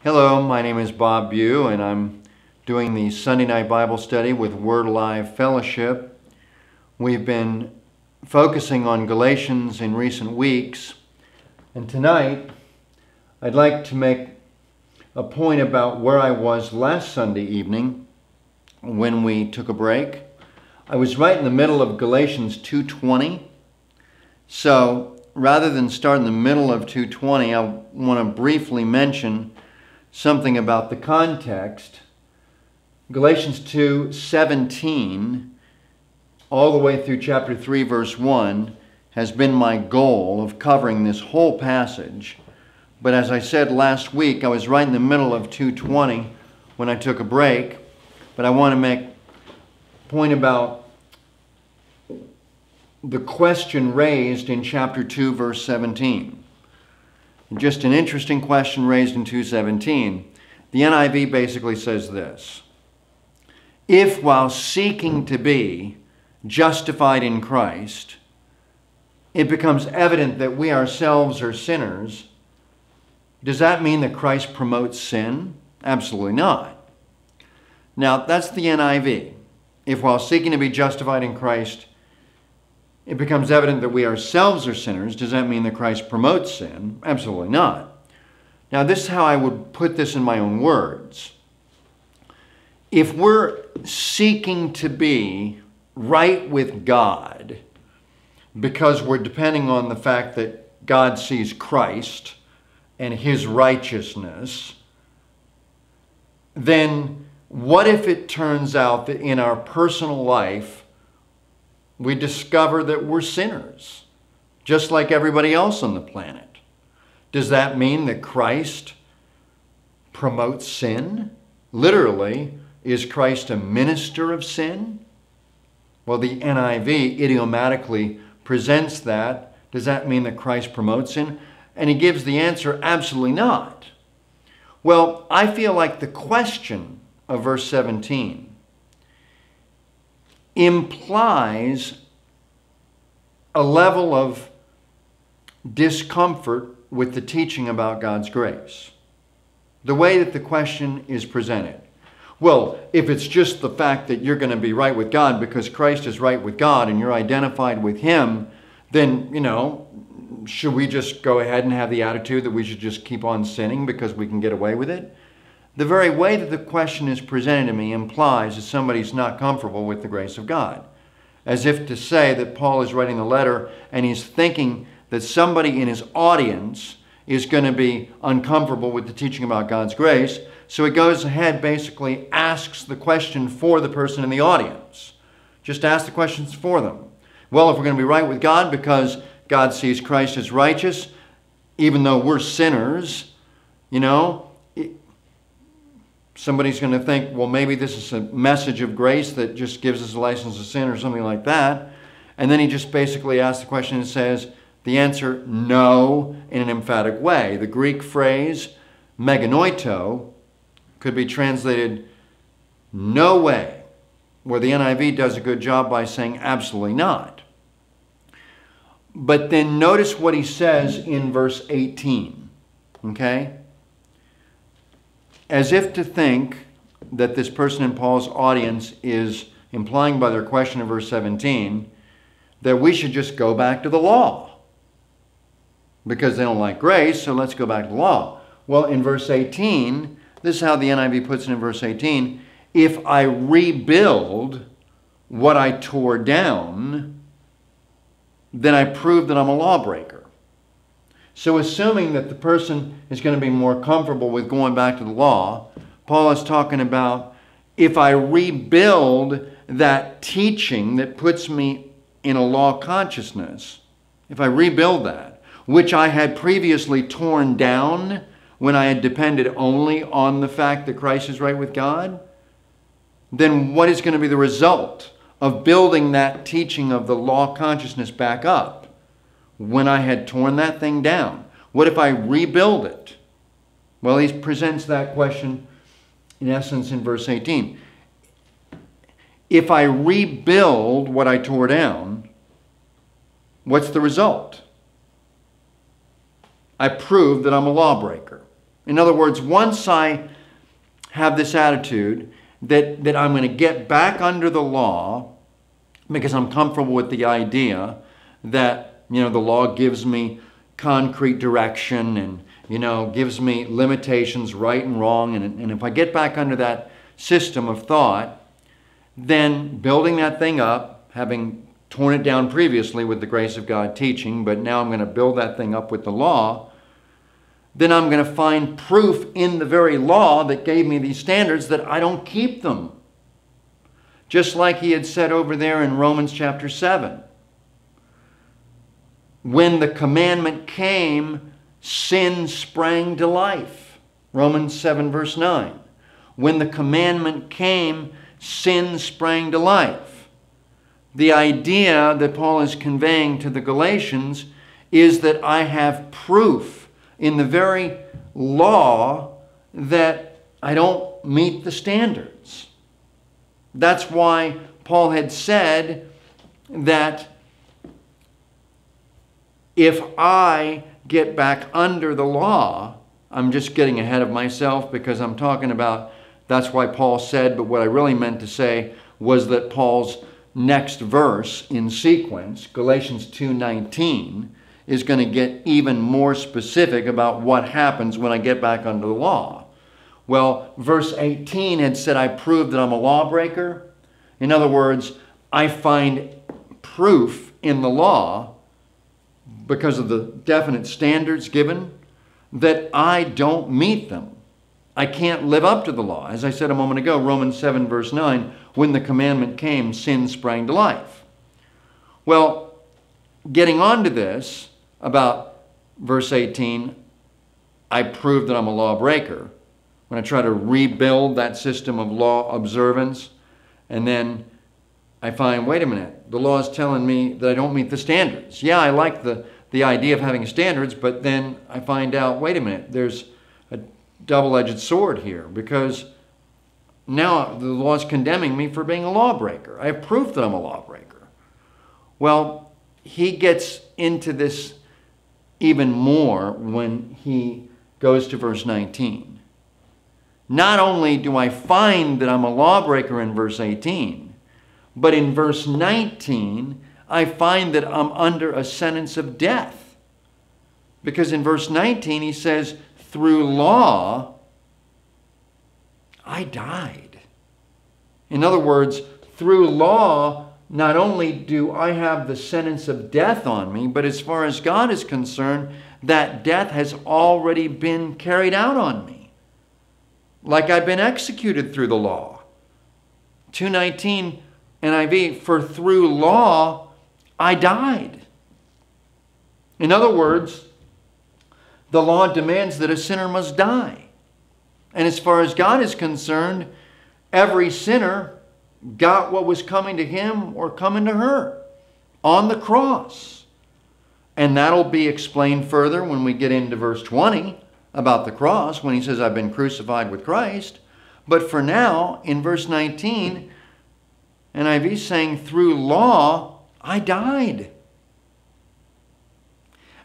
Hello, my name is Bob Bew, and I'm doing the Sunday Night Bible Study with Word Alive Fellowship. We've been focusing on Galatians in recent weeks, and tonight I'd like to make a point about where I was last Sunday evening when we took a break. I was right in the middle of Galatians 2:20, so rather than start in the middle of 2:20, I want to briefly mention something about the context. Galatians 2:17 all the way through chapter 3 verse 1 has been my goal of covering this whole passage. But as I said last week, I was right in the middle of 2:20 when I took a break. But I want to make a point about the question raised in chapter 2 verse 17. Just an interesting question raised in 2:17. The NIV basically says this: if while seeking to be justified in Christ, it becomes evident that we ourselves are sinners, does that mean that Christ promotes sin? Absolutely not. Now, that's the NIV. If while seeking to be justified in Christ, it becomes evident that we ourselves are sinners, does that mean that Christ promotes sin? Absolutely not. Now, this is how I would put this in my own words. If we're seeking to be right with God because we're depending on the fact that God sees Christ and His righteousness, then what if it turns out that in our personal life we discover that we're sinners, just like everybody else on the planet? Does that mean that Christ promotes sin? Literally, is Christ a minister of sin? Well, the NIV idiomatically presents that. Does that mean that Christ promotes sin? And he gives the answer, absolutely not. Well, I feel like the question of verse 17 implies a level of discomfort with the teaching about God's grace. The way that the question is presented. Well, if it's just the fact that you're going to be right with God because Christ is right with God and you're identified with Him, then, should we just go ahead and have the attitude that we should just keep on sinning because we can get away with it? The very way that the question is presented to me implies that somebody's not comfortable with the grace of God. As if to say that Paul is writing the letter and he's thinking that somebody in his audience is going to be uncomfortable with the teaching about God's grace. So he goes ahead, basically asks the question for the person in the audience. Just ask the questions for them. Well, if we're going to be right with God because God sees Christ as righteous, even though we're sinners, somebody's going to think, well, maybe this is a message of grace that just gives us a license to sin or something like that. And then he just basically asks the question and says the answer, no, in an emphatic way. The Greek phrase, meganoito, could be translated no way, where the NIV does a good job by saying absolutely not. But then notice what he says in verse 18, okay? As if to think that this person in Paul's audience is implying by their question in verse 17 that we should just go back to the law because they don't like grace, so let's go back to the law. Well, in verse 18, this is how the NIV puts it in verse 18, if I rebuild what I tore down, then I prove that I'm a lawbreaker. So assuming that the person is going to be more comfortable with going back to the law, Paul is talking about if I rebuild that teaching that puts me in a law consciousness, if I rebuild that, which I had previously torn down when I had depended only on the fact that Christ is right with God, then what is going to be the result of building that teaching of the law consciousness back up when I had torn that thing down? What if I rebuild it? Well, he presents that question in essence in verse 18. If I rebuild what I tore down, what's the result? I prove that I'm a lawbreaker. In other words, once I have this attitude that I'm going to get back under the law because I'm comfortable with the idea that, the law gives me concrete direction and, gives me limitations, right and wrong. And if I get back under that system of thought, then building that thing up, having torn it down previously with the grace of God teaching, but now I'm going to build that thing up with the law, then I'm going to find proof in the very law that gave me these standards that I don't keep them. Just like he had said over there in Romans chapter 7. When the commandment came, sin sprang to life. Romans 7 verse 9. When the commandment came, sin sprang to life. The idea that Paul is conveying to the Galatians is that I have proof in the very law that I don't meet the standards. That's why Paul had said that if I get back under the law, I'm just getting ahead of myself because I'm talking about, that's why Paul said, but what I really meant to say was that Paul's next verse in sequence, Galatians 2:19, is going to get even more specific about what happens when I get back under the law. Well, verse 18 had said, I proved that I'm a lawbreaker. In other words, I find proof in the law because of the definite standards given that I don't meet them. I can't live up to the law. As I said a moment ago, Romans 7 verse 9, when the commandment came, sin sprang to life. Well, getting on to this about verse 18, I prove that I'm a lawbreaker. When I try to rebuild that system of law observance, and then I find, wait a minute, the law is telling me that I don't meet the standards. Yeah, I like the idea of having standards, but then I find out, wait a minute, there's a double-edged sword here, because now the law is condemning me for being a lawbreaker. I have proof that I'm a lawbreaker. Well, he gets into this even more when he goes to verse 19. Not only do I find that I'm a lawbreaker in verse 18, but in verse 19, I find that I'm under a sentence of death. Because in verse 19, he says, through law, I died. In other words, through law, not only do I have the sentence of death on me, but as far as God is concerned, that death has already been carried out on me. Like I've been executed through the law. 2:19 NIV, for through law I died. In other words, the law demands that a sinner must die. And as far as God is concerned, every sinner got what was coming to him or coming to her on the cross. And that'll be explained further when we get into verse 20 about the cross, when he says, I've been crucified with Christ. But for now, in verse 19, NIV is saying, through law, I died.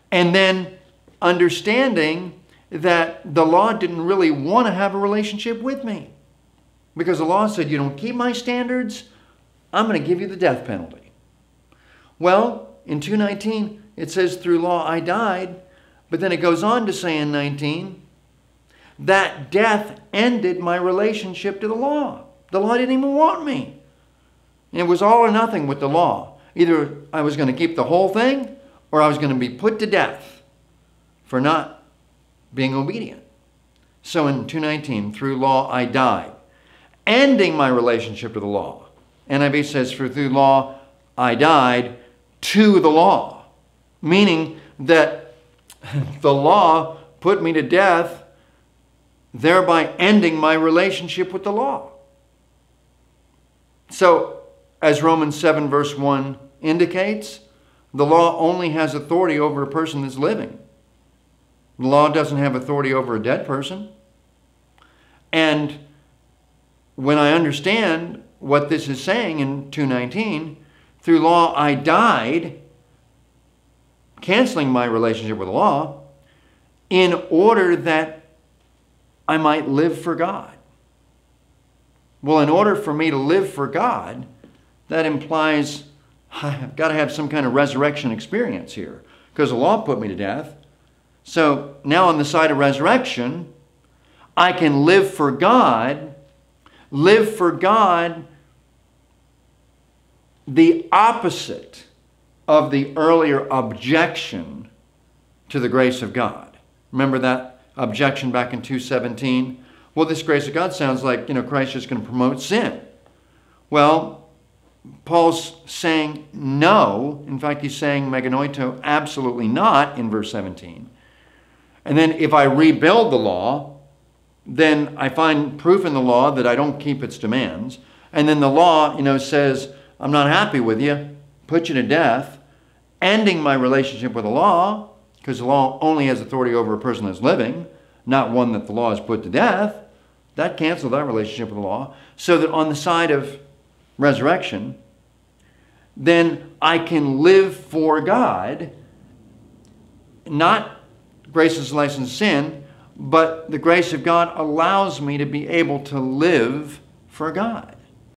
And then understanding that the law didn't really want to have a relationship with me. Because the law said, you don't keep my standards, I'm going to give you the death penalty. Well, in 2:19, it says, through law I died. But then it goes on to say in 19, that death ended my relationship to the law. The law didn't even want me. And it was all or nothing with the law. Either I was going to keep the whole thing, or I was going to be put to death for not being obedient. So in 2:19, through law I died, ending my relationship to the law. NIV says, for through law I died to the law. Meaning that the law put me to death, thereby ending my relationship with the law. So, as Romans 7 verse 1 indicates, the law only has authority over a person that's living. The law doesn't have authority over a dead person. And when I understand what this is saying in 2:19, through law I died, canceling my relationship with the law, in order that I might live for God. Well, in order for me to live for God, that implies I've got to have some kind of resurrection experience here, because the law put me to death. So now on the side of resurrection, I can live for God the opposite of the earlier objection to the grace of God. Remember that objection back in 2:17? Well, this grace of God sounds like, Christ is going to promote sin. Well, Paul's saying no. In fact, he's saying meganoito, absolutely not, in verse 17. And then if I rebuild the law, then I find proof in the law that I don't keep its demands. And then the law, says, I'm not happy with you, put you to death, ending my relationship with the law, because the law only has authority over a person that's living, not one that the law has put to death. That canceled that relationship with the law. So that on the side of resurrection, then I can live for God, not grace is licensed sin, but the grace of God allows me to be able to live for God.